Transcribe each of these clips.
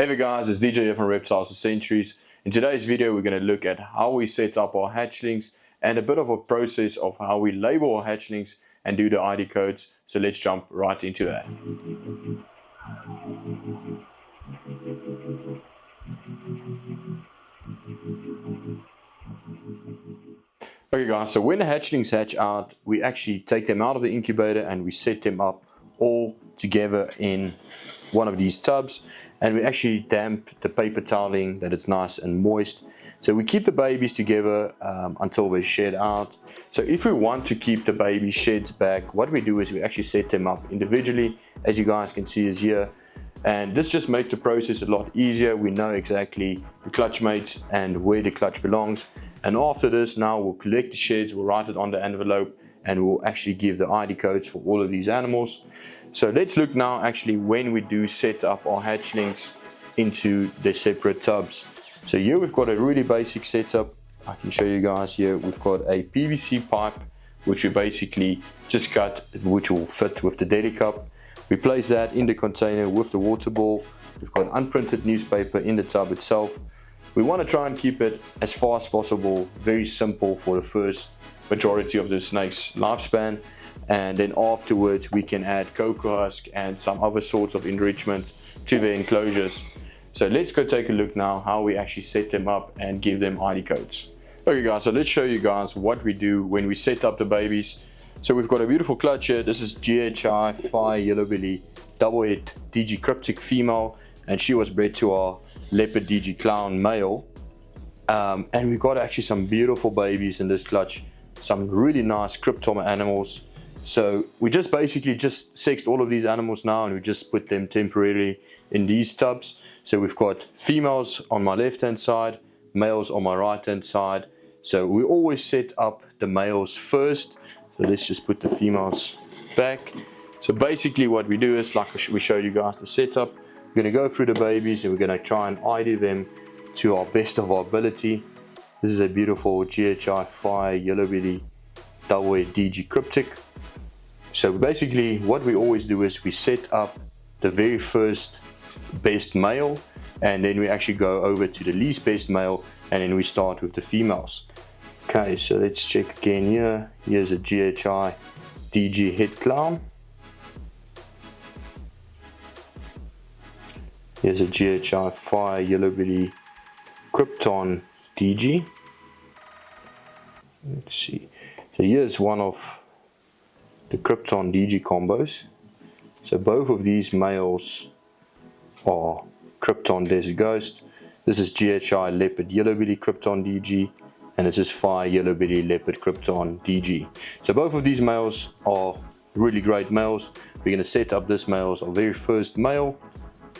Hey there guys, it's DJ here from Reptiles for Centuries. In today's video we're going to look at how we set up our hatchlings and a bit of a process of how we label our hatchlings and do the ID codes. So let's jump right into that. Okay guys, so when the hatchlings hatch out, we actually take them out of the incubator and we set them up all together in one of these tubs, and we actually damp the paper toweling that it's nice and moist. So we keep the babies together until they shed out. So if we want to keep the baby sheds back, what we do is we actually set them up individually, as you guys can see is here. And this just makes the process a lot easier. We know exactly the clutch mates and where the clutch belongs. And after this, now we'll collect the sheds, we'll write it on the envelope, and we'll actually give the ID codes for all of these animals. So let's look now actually when we do set up our hatchlings into the separate tubs. So here we've got a really basic setup. I can show you guys here. We've got a PVC pipe, which we basically just cut, which will fit with the deli cup. We place that in the container with the water ball. We've got unprinted newspaper in the tub itself. We want to try and keep it as far as possible, very simple for the first majority of the snake's lifespan, and then afterwards we can add cocoa husk and some other sorts of enrichment to the enclosures. So let's go take a look now how we actually set them up and give them ID codes. Okay guys, so let's show you guys what we do when we set up the babies. So we've got a beautiful clutch here. This is GHI Fire Yellow Belly Double Head DG Cryptic female, and she was bred to our Leopard DG Clown male. And we've got actually some beautiful babies in this clutch, some really nice cryptoma animals. So we just basically just sexed all of these animals now, and we just put them temporarily in these tubs. So we've got females on my left hand side, males on my right hand side. So we always set up the males first. So let's just put the females back. So basically what we do is, like we showed you guys the setup, we're going to go through the babies and we're going to try and ID them to our best of our ability. This is a beautiful GHI Fire Yellow Belly Double Head DG Cryptic. So basically what we always do is we set up the very first best male, and then we actually go over to the least best male, and then we start with the females. Okay, so let's check again here. Here's a GHI DG Head Clown. Here's a GHI Fire Yellow Belly Krypton DG. Let's see. So here's one of the Krypton DG combos. So both of these males are Krypton Desert Ghost. This is GHI Leopard Yellow Belly Krypton DG, and this is Fire Yellow Belly Leopard Krypton DG. So both of these males are really great males. We're going to set up this male as our very first male.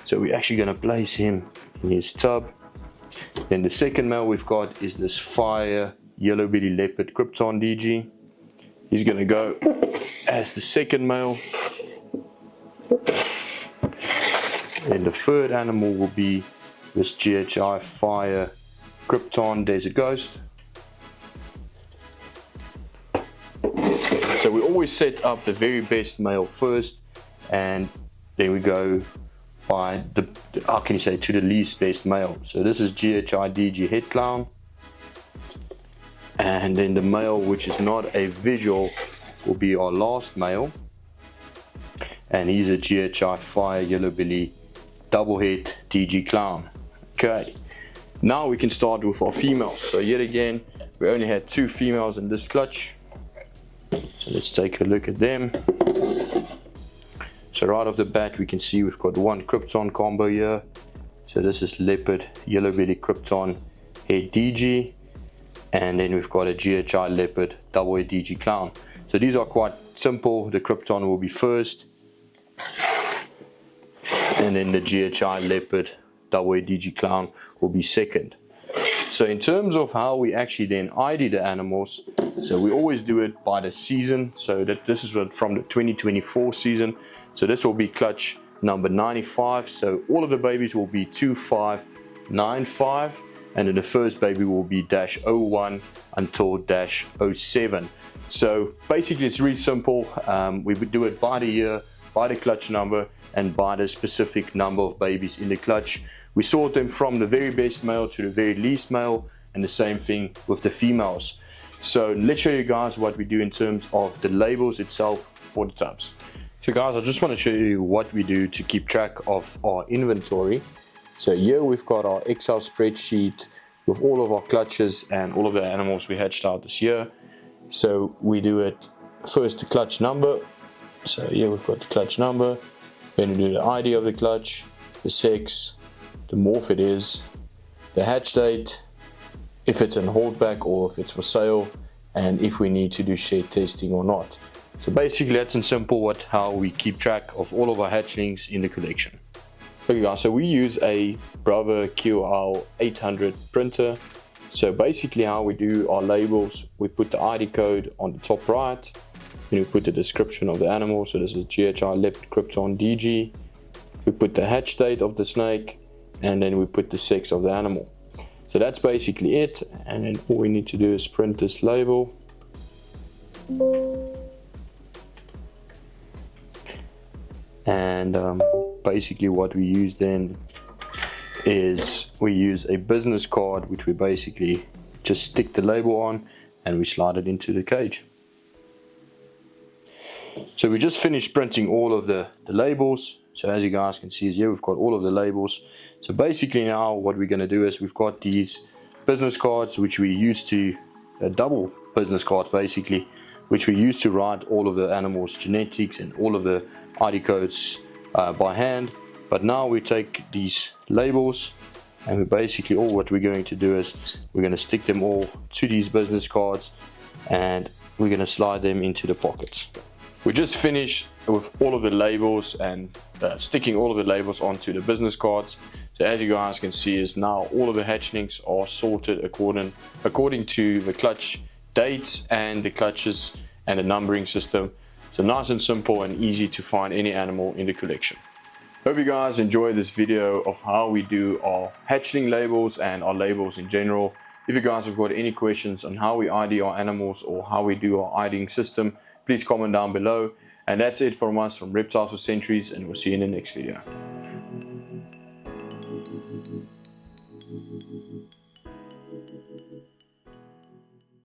So we're actually going to place him in his tub. Then the second male we've got is this Fire Yellow Belly Leopard Krypton DG. He's going to go as the second male. And the third animal will be this GHI Fire Krypton Desert Ghost. So we always set up the very best male first, and then we go by the how can you say, to the least best male. So this is GHI DG Head Clown, and then the male which is not a visual will be our last male, and he's a GHI Fire Yellow Belly Double Head DG Clown. Okay, now we can start with our females. So yet again we only had 2 females in this clutch, so let's take a look at them. So right off the bat we can see we've got one Krypton combo here. So this is Leopard Yellow Belly Krypton Head DG, and then we've got a GHI Leopard Double Head DG Clown. So these are quite simple. The Krypton will be first, and then the GHI Leopard Double Head DG Clown will be second. So in terms of how we actually then ID the animals, so we always do it by the season. So that this is from the 2024 season. So this will be clutch number 95. So all of the babies will be 2595, and then the first baby will be -01 until -07. So basically it's really simple. We would do it by the year, by the clutch number, and by the specific number of babies in the clutch. we sort them from the very best male to the very least male, and the same thing with the females. So let's show you guys what we do in terms of the labels itself for the tubs. So guys, I just want to show you what we do to keep track of our inventory. So here we've got our Excel spreadsheet with all of our clutches and all of the animals we hatched out this year. So we do it first, the clutch number. So here we've got the clutch number, then we do the ID of the clutch, the sex, the morph it is, the hatch date, if it's in holdback or if it's for sale, and if we need to do shed testing or not. So basically that's in simple how we keep track of all of our hatchlings in the collection. Okay guys, so we use a Bravo QL 800 printer. So basically how we do our labels, we put the ID code on the top right, then we put the description of the animal, so this is GHI Leopard Krypton DG, we put the hatch date of the snake, and then we put the sex of the animal. So that's basically it, and then all we need to do is print this label. And basically what we use then is we use a business card, which we basically just stick the label on and we slide it into the cage. So we just finished printing all of the labels. So as you guys can see here, we've got all of the labels. So basically now what we're going to do is we've got these business cards, which we use to double business cards basically, which we use to write all of the animals' genetics and all of the ID codes by hand. But now we take these labels and we basically what we're going to do is we're going to stick them all to these business cards and we're going to slide them into the pockets. We just finished with all of the labels and sticking all of the labels onto the business cards. So as you guys can see is now all of the hatchlings are sorted according to the clutch dates and the clutches and the numbering system. So nice and simple and easy to find any animal in the collection. Hope you guys enjoyed this video of how we do our hatchling labels and our labels in general. If you guys have got any questions on how we ID our animals or how we do our IDing system, please comment down below. And that's it from us from Reptiles for Centuries, and we'll see you in the next video.